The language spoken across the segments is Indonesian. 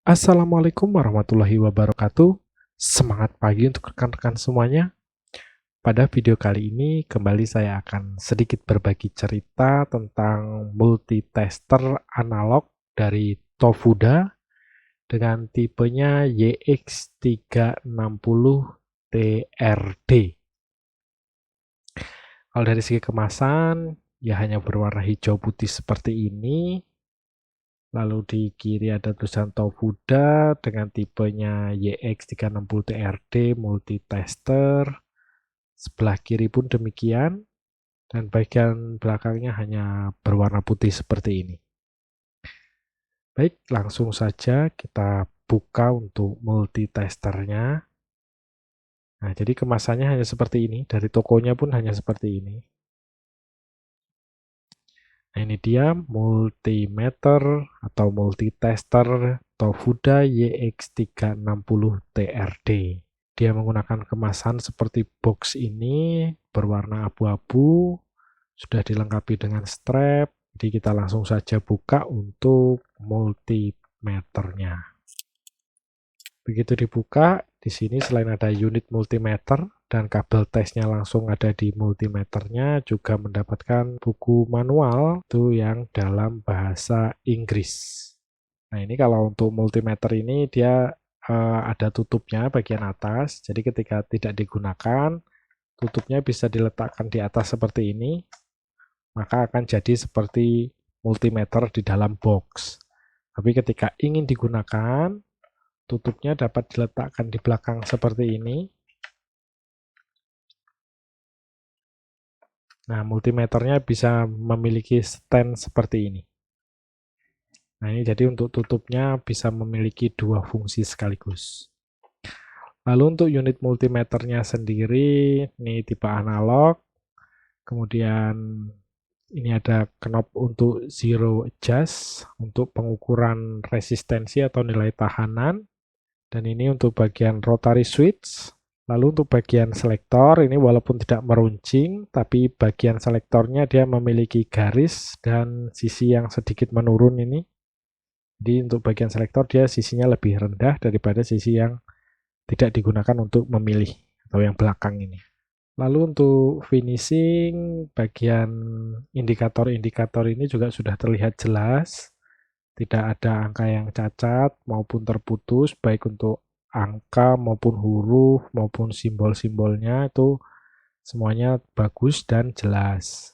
Assalamualaikum warahmatullahi wabarakatuh. Semangat pagi untuk rekan-rekan semuanya. Pada video kali ini kembali saya akan sedikit berbagi cerita tentang multitester analog dari Tofuda dengan tipenya YX360TRD. Kalau dari segi kemasan, ya hanya berwarna hijau putih seperti ini. Lalu di kiri ada tulisan Tofuda dengan tipenya YX360TRD multitester. Sebelah kiri pun demikian. Dan bagian belakangnya hanya berwarna putih seperti ini. Baik, langsung saja kita buka untuk multitesternya. Nah, jadi kemasannya hanya seperti ini. Dari tokonya pun hanya seperti ini. Nah, ini dia multimeter atau multitester Tofuda YX360TRD. Dia menggunakan kemasan seperti box ini, berwarna abu-abu, sudah dilengkapi dengan strap. Jadi kita langsung saja buka untuk multimeternya. Begitu dibuka, di sini selain ada unit multimeter dan kabel tesnya langsung ada di multimeternya, juga mendapatkan buku manual itu yang dalam bahasa Inggris. Nah, ini kalau untuk multimeter ini dia ada tutupnya bagian atas, jadi ketika tidak digunakan, tutupnya bisa diletakkan di atas seperti ini, maka akan jadi seperti multimeter di dalam box. Tapi ketika ingin digunakan, tutupnya dapat diletakkan di belakang seperti ini. Nah, multimeternya bisa memiliki stand seperti ini. Nah, ini jadi untuk tutupnya bisa memiliki dua fungsi sekaligus. Lalu untuk unit multimeternya sendiri, ini tipe analog. Kemudian ini ada knob untuk zero adjust, untuk pengukuran resistensi atau nilai tahanan. Dan ini untuk bagian rotary switch. Lalu untuk bagian selektor, ini walaupun tidak meruncing, tapi bagian selektornya dia memiliki garis dan sisi yang sedikit menurun ini. Jadi untuk bagian selektor dia sisinya lebih rendah daripada sisi yang tidak digunakan untuk memilih atau yang belakang ini. Lalu untuk finishing, bagian indikator-indikator ini juga sudah terlihat jelas. Tidak ada angka yang cacat maupun terputus, baik untuk angka maupun huruf maupun simbol-simbolnya itu semuanya bagus dan jelas.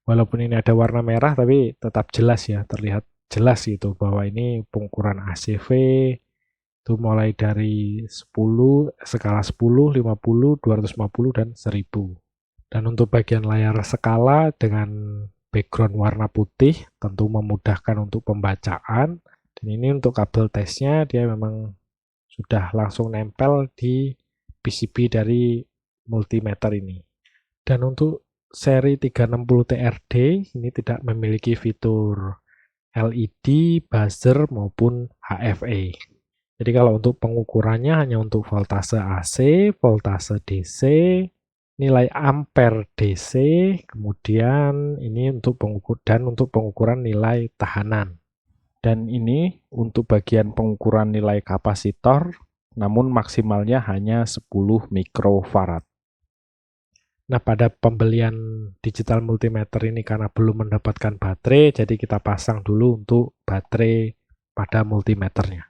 Walaupun ini ada warna merah tapi tetap jelas ya, terlihat jelas itu bahwa ini pengukuran ACV itu mulai dari 10, skala 10, 50, 250 dan 1000. Dan untuk bagian layar skala dengan background warna putih tentu memudahkan untuk pembacaan. Dan ini untuk kabel tesnya dia memang sudah langsung nempel di PCB dari multimeter ini. Dan untuk seri 360TRD ini tidak memiliki fitur LED, buzzer maupun HFE. Jadi kalau untuk pengukurannya hanya untuk voltase AC, voltase DC, nilai ampere DC, kemudian ini untuk pengukuran nilai tahanan. Dan ini untuk bagian pengukuran nilai kapasitor, namun maksimalnya hanya 10 mikrofarad. Nah, pada pembelian digital multimeter ini karena belum mendapatkan baterai, jadi kita pasang dulu untuk baterai pada multimeternya.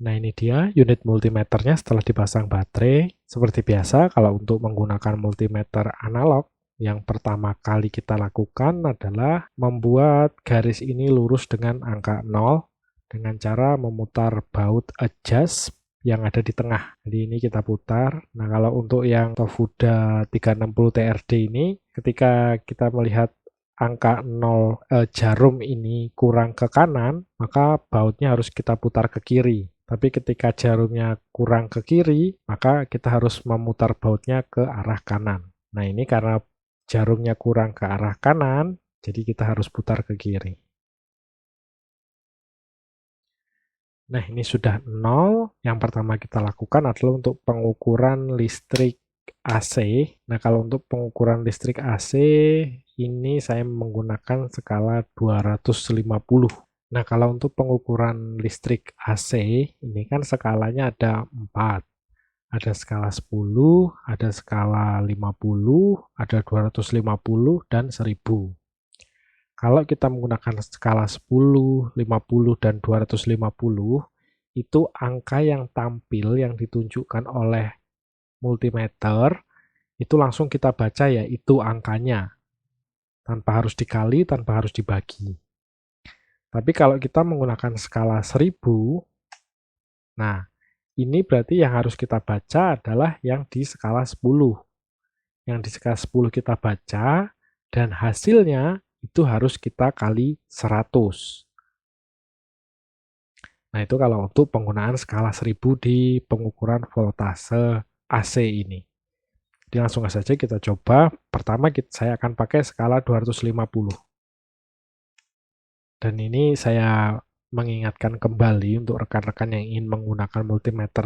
Nah, ini dia unit multimeternya setelah dipasang baterai. Seperti biasa, kalau untuk menggunakan multimeter analog, yang pertama kali kita lakukan adalah membuat garis ini lurus dengan angka 0 dengan cara memutar baut adjust yang ada di tengah. Jadi ini kita putar. Nah, kalau untuk yang Tofuda 360TRD ini, ketika kita melihat angka 0 jarum ini kurang ke kanan, maka bautnya harus kita putar ke kiri. Tapi ketika jarumnya kurang ke kiri, maka kita harus memutar bautnya ke arah kanan. Nah, ini karena jarumnya kurang ke arah kanan, jadi kita harus putar ke kiri. Nah, ini sudah 0. Yang pertama kita lakukan adalah untuk pengukuran listrik AC. Nah, kalau untuk pengukuran listrik AC ini saya menggunakan skala 250. Nah, kalau untuk pengukuran listrik AC ini kan skalanya ada 4. Ada skala 10, ada skala 50, ada 250 dan 1000. Kalau kita menggunakan skala 10, 50 dan 250, itu angka yang tampil yang ditunjukkan oleh multimeter itu langsung kita baca ya itu angkanya, tanpa harus dikali, tanpa harus dibagi. Tapi kalau kita menggunakan skala 1000, nah ini berarti yang harus kita baca adalah yang di skala 10. Yang di skala 10 kita baca, dan hasilnya itu harus kita kali 100. Nah itu kalau untuk penggunaan skala 1000 di pengukuran voltase AC ini. Jadi langsung saja kita coba. Pertama saya akan pakai skala 250. Dan ini saya mengingatkan kembali untuk rekan-rekan yang ingin menggunakan multimeter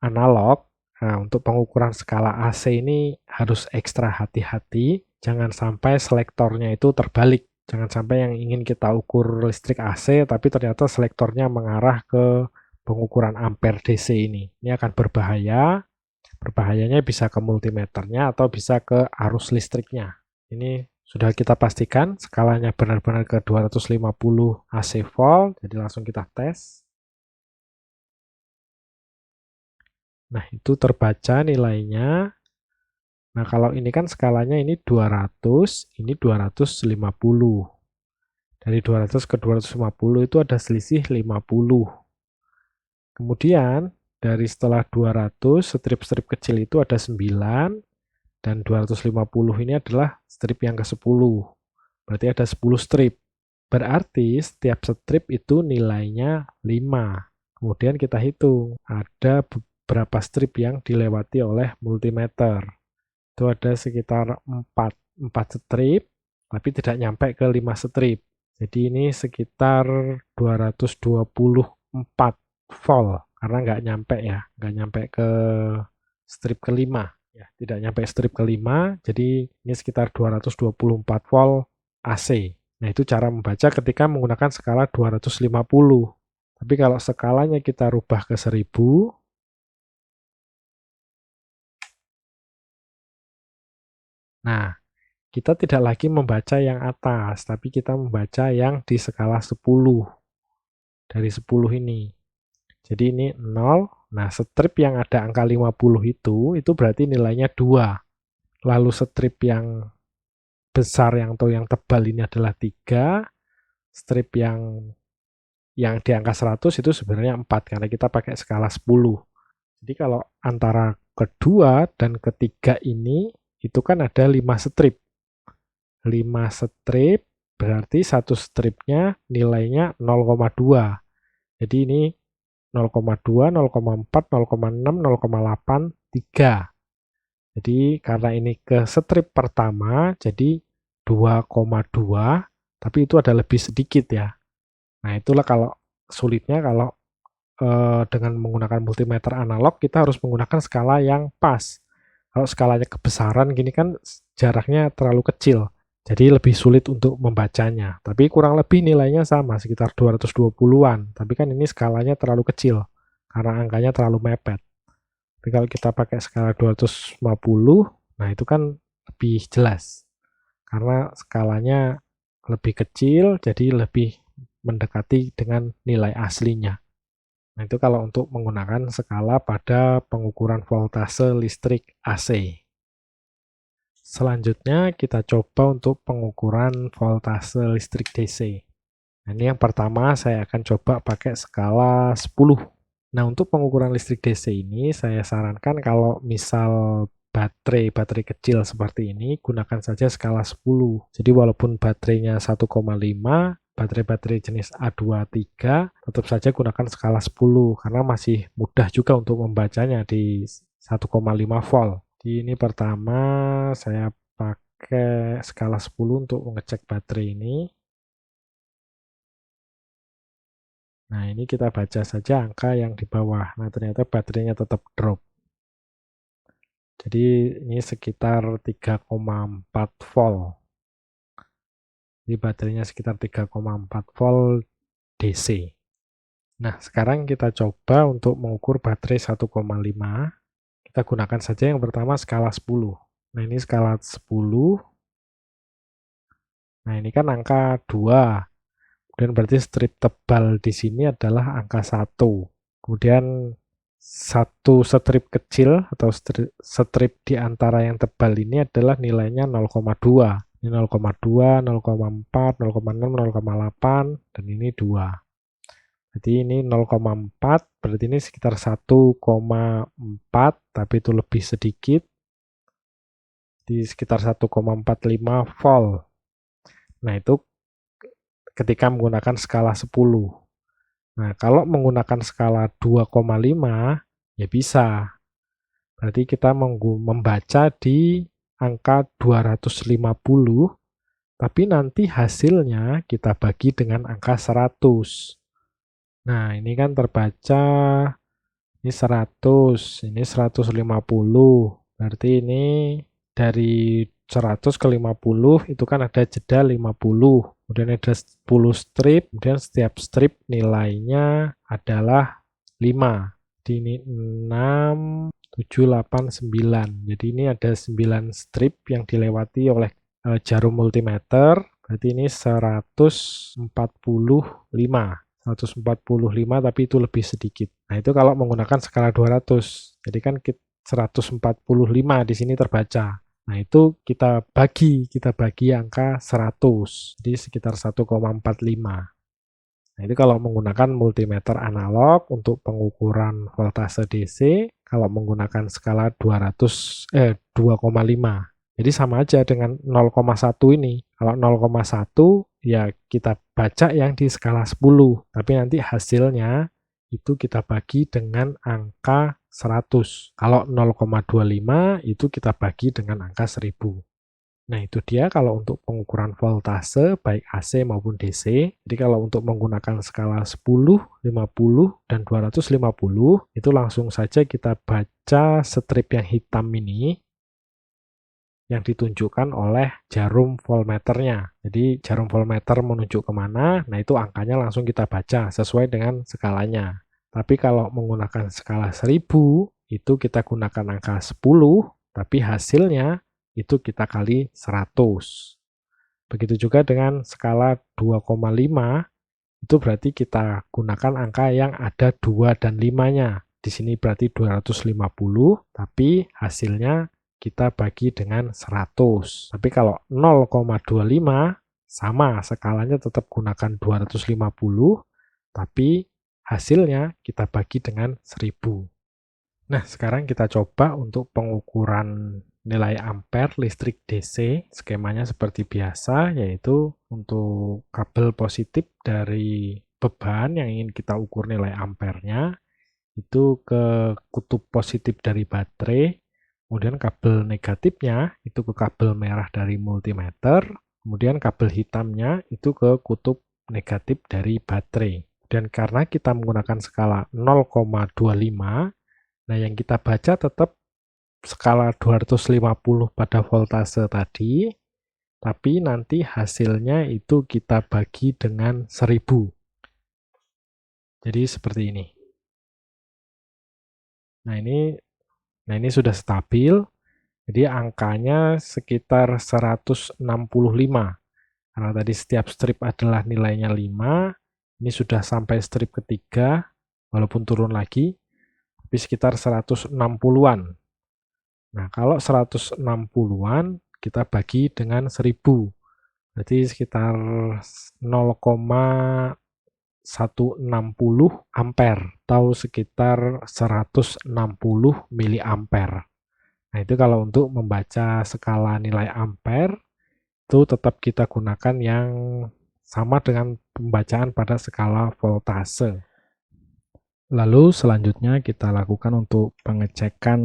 analog. Nah, untuk pengukuran skala AC ini harus ekstra hati-hati. Jangan sampai selektornya itu terbalik. Jangan sampai yang ingin kita ukur listrik AC, tapi ternyata selektornya mengarah ke pengukuran ampere DC ini. Ini akan berbahaya. Berbahayanya bisa ke multimeternya atau bisa ke arus listriknya. Ini sudah kita pastikan skalanya benar-benar ke 250 AC volt, jadi langsung kita tes. Nah, itu terbaca nilainya. Nah, kalau ini kan skalanya ini 200, ini 250. Dari 200 ke 250 itu ada selisih 50. Kemudian, dari setelah 200, strip-strip kecil itu ada 9, dan 250 ini adalah strip yang ke-10. Berarti ada 10 strip. Berarti setiap strip itu nilainya 5. Kemudian kita hitung, ada beberapa strip yang dilewati oleh multimeter. Itu ada sekitar 4 strip, tapi tidak nyampe ke 5 strip. Jadi ini sekitar 224 volt, karena nggak nyampe ya, nggak nyampe ke strip kelima. Ya, tidak nyampe strip kelima, jadi ini sekitar 224 volt AC. Nah, itu cara membaca ketika menggunakan skala 250. Tapi kalau skalanya kita rubah ke 1000, nah, kita tidak lagi membaca yang atas, tapi kita membaca yang di skala 10. Dari 10 ini. Jadi ini 0. Nah, strip yang ada angka 50 itu berarti nilainya 2. Lalu strip yang besar atau yang tebal ini adalah 3. Strip yang di angka 100 itu sebenarnya 4 karena kita pakai skala 10. Jadi kalau antara kedua dan ketiga ini itu kan ada 5 strip. 5 strip berarti satu stripnya nilainya 0,2. Jadi ini 0,2, 0,4, 0,6, 0,8, 3. Jadi karena ini ke strip pertama jadi 2,2, tapi itu ada lebih sedikit ya. Nah, itulah kalau sulitnya kalau dengan menggunakan multimeter analog kita harus menggunakan skala yang pas. Kalau skalanya kebesaran gini kan jaraknya terlalu kecil. Jadi lebih sulit untuk membacanya. Tapi kurang lebih nilainya sama, sekitar 220-an. Tapi kan ini skalanya terlalu kecil karena angkanya terlalu mepet. Tapi kalau kita pakai skala 250, nah itu kan lebih jelas. Karena skalanya lebih kecil, jadi lebih mendekati dengan nilai aslinya. Nah, itu kalau untuk menggunakan skala pada pengukuran voltase listrik AC. Selanjutnya kita coba untuk pengukuran voltase listrik DC. Nah, ini yang pertama saya akan coba pakai skala 10. Nah, untuk pengukuran listrik DC ini saya sarankan kalau misal baterai kecil seperti ini, gunakan saja skala 10. Jadi walaupun baterainya 1,5, baterai-baterai jenis A23, tetap saja gunakan skala 10, karena masih mudah juga untuk membacanya di 1,5 volt. Di ini pertama saya pakai skala 10 untuk mengecek baterai ini. Nah, ini kita baca saja angka yang di bawah. Nah, ternyata baterainya tetap drop. Jadi ini sekitar 3,4 volt. Jadi baterainya sekitar 3,4 volt DC. Nah, sekarang kita coba untuk mengukur baterai 1,5. Kita gunakan saja yang pertama skala 10. Nah, ini skala 10. Nah, ini kan angka 2. Kemudian berarti strip tebal di sini adalah angka 1. Kemudian satu strip kecil atau strip di antara yang tebal ini adalah nilainya 0,2. Ini 0,2, 0,4, 0,6, 0,8, dan ini 2. Berarti ini 0,4, berarti ini sekitar 1,4, tapi itu lebih sedikit. Di sekitar 1,45 volt. Nah, itu ketika menggunakan skala 10. Nah, kalau menggunakan skala 2,5, ya bisa. Berarti kita membaca di angka 250, tapi nanti hasilnya kita bagi dengan angka 100. Nah, ini kan terbaca, ini 100, ini 150. Berarti ini dari 100 ke 50 itu kan ada jeda 50. Kemudian ada 10 strip, kemudian setiap strip nilainya adalah 5. Jadi ini 6, 7, 8, 9. Jadi ini ada 9 strip yang dilewati oleh jarum multimeter. Berarti ini 145. 145, tapi itu lebih sedikit. Nah, itu kalau menggunakan skala 200. Jadi kan 145 di sini terbaca. Nah, itu kita bagi angka 100. Jadi sekitar 1,45. Nah, itu kalau menggunakan multimeter analog untuk pengukuran voltase DC, kalau menggunakan skala 2,5. Jadi sama aja dengan 0,1 ini. Kalau 0,1 ya kita baca yang di skala 10, tapi nanti hasilnya itu kita bagi dengan angka 100. Kalau 0,25 itu kita bagi dengan angka 1000. Nah, itu dia kalau untuk pengukuran voltase baik AC maupun DC. Jadi kalau untuk menggunakan skala 10, 50, dan 250, itu langsung saja kita baca strip yang hitam ini yang ditunjukkan oleh jarum voltmeternya. Jadi jarum voltmeter menunjuk kemana, nah itu angkanya langsung kita baca sesuai dengan skalanya. Tapi kalau menggunakan skala 1000, itu kita gunakan angka 10, tapi hasilnya itu kita kali 100. Begitu juga dengan skala 2,5, itu berarti kita gunakan angka yang ada 2 dan 5-nya. Di sini berarti 250, tapi hasilnya kita bagi dengan 100. Tapi kalau 0,25 sama, skalanya tetap gunakan 250, tapi hasilnya kita bagi dengan 1000. Nah, sekarang kita coba untuk pengukuran nilai ampere listrik DC. Skemanya seperti biasa, yaitu untuk kabel positif dari beban yang ingin kita ukur nilai ampernya, itu ke kutub positif dari baterai. Kemudian kabel negatifnya itu ke kabel merah dari multimeter, kemudian kabel hitamnya itu ke kutub negatif dari baterai. Dan karena kita menggunakan skala 0,25, nah yang kita baca tetap skala 250 pada voltase tadi, tapi nanti hasilnya itu kita bagi dengan 1000. Jadi seperti ini. Nah ini sudah stabil, jadi angkanya sekitar 165. Karena tadi setiap strip adalah nilainya 5, ini sudah sampai strip ketiga, walaupun turun lagi, tapi sekitar 160-an. Nah, kalau 160-an, kita bagi dengan 1000. Berarti sekitar 0,160 ampere atau sekitar 160 miliampere. Nah, itu kalau untuk membaca skala nilai ampere, itu tetap kita gunakan yang sama dengan pembacaan pada skala voltase. Lalu selanjutnya kita lakukan untuk pengecekan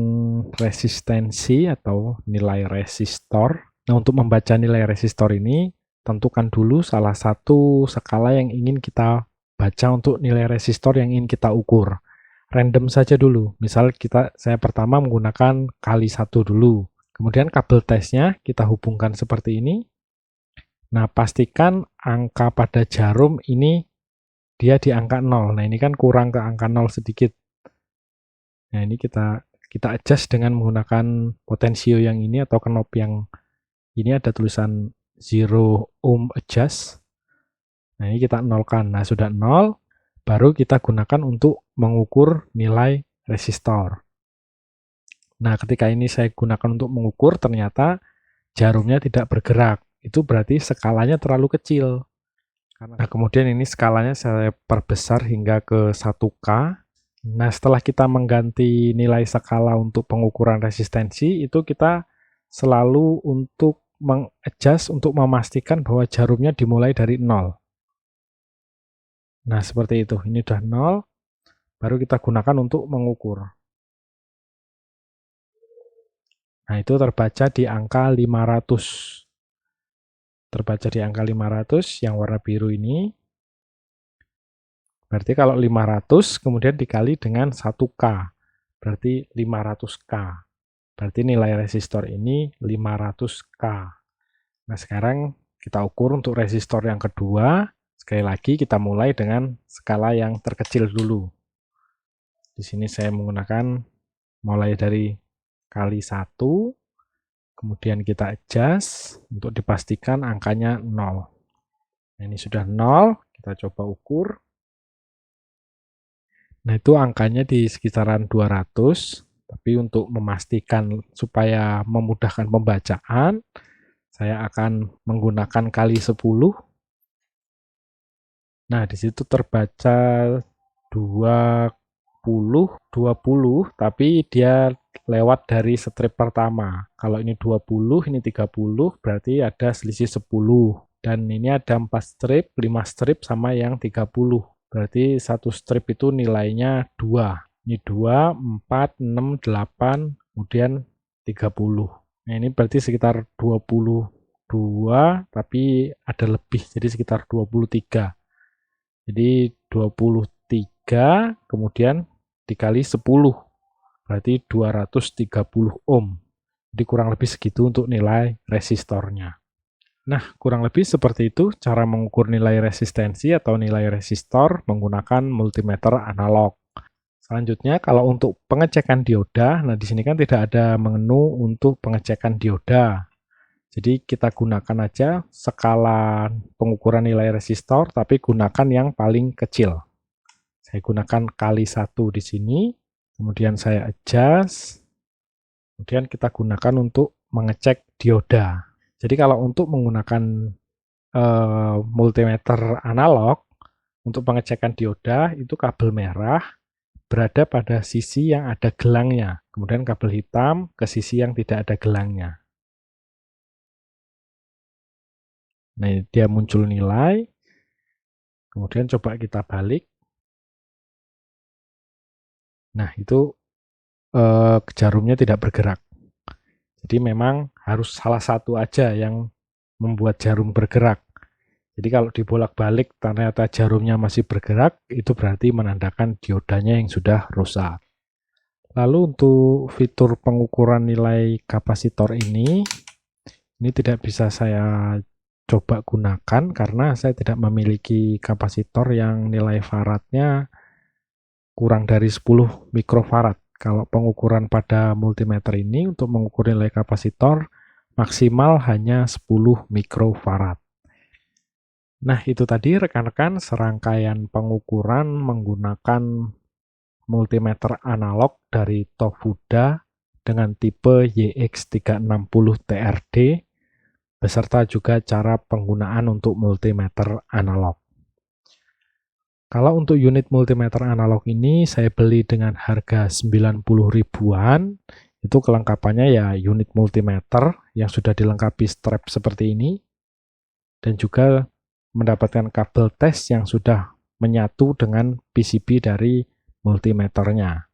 resistensi atau nilai resistor. Nah, untuk membaca nilai resistor ini, tentukan dulu salah satu skala yang ingin kita baca untuk nilai resistor yang ingin kita ukur. random saja dulu. Misal saya pertama menggunakan kali 1 dulu. Kemudian kabel tesnya kita hubungkan seperti ini. Nah, pastikan angka pada jarum ini dia di angka 0. Nah, ini kan kurang ke angka 0 sedikit. Nah, ini kita adjust dengan menggunakan potensio yang ini atau knob yang ini ada tulisan 0 ohm adjust. Nah, ini kita nolkan. Nah, sudah 0, baru kita gunakan untuk mengukur nilai resistor. Nah, ketika ini saya gunakan untuk mengukur, ternyata jarumnya tidak bergerak. Itu berarti skalanya terlalu kecil. Nah, kemudian ini skalanya saya perbesar hingga ke 1K. Nah, setelah kita mengganti nilai skala untuk pengukuran resistensi, itu kita selalu untuk mengadjust untuk memastikan bahwa jarumnya dimulai dari 0. Nah, seperti itu. Ini sudah 0, baru kita gunakan untuk mengukur. Nah, itu terbaca di angka 500. Terbaca di angka 500 yang warna biru ini. Berarti kalau 500 kemudian dikali dengan 1K, berarti 500K. Berarti nilai resistor ini 500K. Nah, sekarang kita ukur untuk resistor yang kedua. Sekali lagi kita mulai dengan skala yang terkecil dulu. Di sini saya menggunakan mulai dari kali 1, kemudian kita adjust untuk dipastikan angkanya 0. Nah, ini sudah 0, kita coba ukur. Nah, itu angkanya di sekitaran 200, tapi untuk memastikan supaya memudahkan pembacaan, saya akan menggunakan kali 10. Nah, di situ terbaca 20, tapi dia lewat dari strip pertama. Kalau ini 20, ini 30, berarti ada selisih 10. Dan ini ada 4 strip, 5 strip sama yang 30. Berarti satu strip itu nilainya 2. Ini 2, 4, 6, 8, kemudian 30. Nah, ini berarti sekitar 22, tapi ada lebih, jadi sekitar 23. Jadi 23 kemudian dikali 10, berarti 230 ohm. Jadi kurang lebih segitu untuk nilai resistornya. Nah, kurang lebih seperti itu cara mengukur nilai resistensi atau nilai resistor menggunakan multimeter analog. Selanjutnya, kalau untuk pengecekan dioda, nah di sini kan tidak ada menu untuk pengecekan dioda. Jadi kita gunakan aja skala pengukuran nilai resistor, tapi gunakan yang paling kecil. Saya gunakan kali 1 di sini, kemudian saya adjust, kemudian kita gunakan untuk mengecek dioda. Jadi kalau untuk menggunakan multimeter analog, untuk pengecekan dioda, itu kabel merah berada pada sisi yang ada gelangnya, kemudian kabel hitam ke sisi yang tidak ada gelangnya. Nah, dia muncul nilai, kemudian coba kita balik. Nah, itu jarumnya tidak bergerak. Jadi memang harus salah satu aja yang membuat jarum bergerak. Jadi kalau dibolak-balik ternyata jarumnya masih bergerak, itu berarti menandakan diodanya yang sudah rusak. Lalu untuk fitur pengukuran nilai kapasitor ini tidak bisa saya coba gunakan karena saya tidak memiliki kapasitor yang nilai faradnya kurang dari 10 mikrofarad. Kalau pengukuran pada multimeter ini untuk mengukur nilai kapasitor maksimal hanya 10 mikrofarad. Nah, itu tadi rekan-rekan serangkaian pengukuran menggunakan multimeter analog dari Tofuda dengan tipe YX360TRD beserta juga cara penggunaan untuk multimeter analog. Kalau untuk unit multimeter analog ini saya beli dengan harga 90 ribuan. Itu kelengkapannya ya unit multimeter yang sudah dilengkapi strap seperti ini. Dan juga mendapatkan kabel tes yang sudah menyatu dengan PCB dari multimeternya.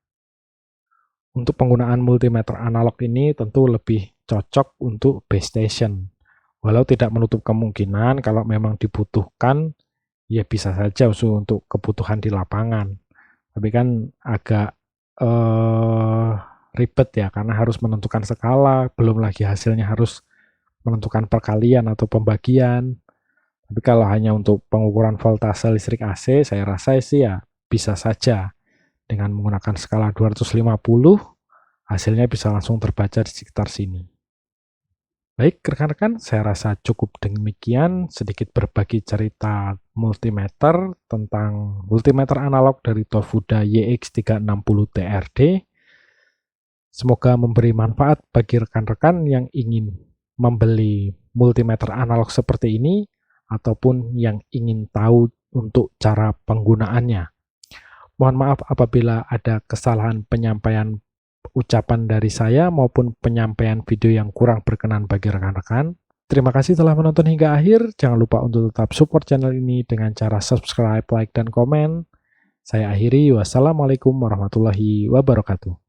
Untuk penggunaan multimeter analog ini tentu lebih cocok untuk base station. Walau tidak menutup kemungkinan kalau memang dibutuhkan, ya bisa saja untuk kebutuhan di lapangan. Tapi kan agak ribet ya, karena harus menentukan skala, belum lagi hasilnya harus menentukan perkalian atau pembagian. Tapi kalau hanya untuk pengukuran voltase listrik AC, saya rasa sih ya bisa saja. Dengan menggunakan skala 250, hasilnya bisa langsung terbaca di sekitar sini. Baik, rekan-rekan, saya rasa cukup demikian sedikit berbagi cerita multimeter tentang multimeter analog dari Tofuda YX360 TRD. Semoga memberi manfaat bagi rekan-rekan yang ingin membeli multimeter analog seperti ini ataupun yang ingin tahu untuk cara penggunaannya. Mohon maaf apabila ada kesalahan penyampaian ucapan dari saya maupun penyampaian video yang kurang berkenan bagi rekan-rekan. Terima kasih telah menonton hingga akhir. Jangan lupa untuk tetap support channel ini dengan cara subscribe, like, dan komen. Saya akhiri. Wassalamualaikum warahmatullahi wabarakatuh.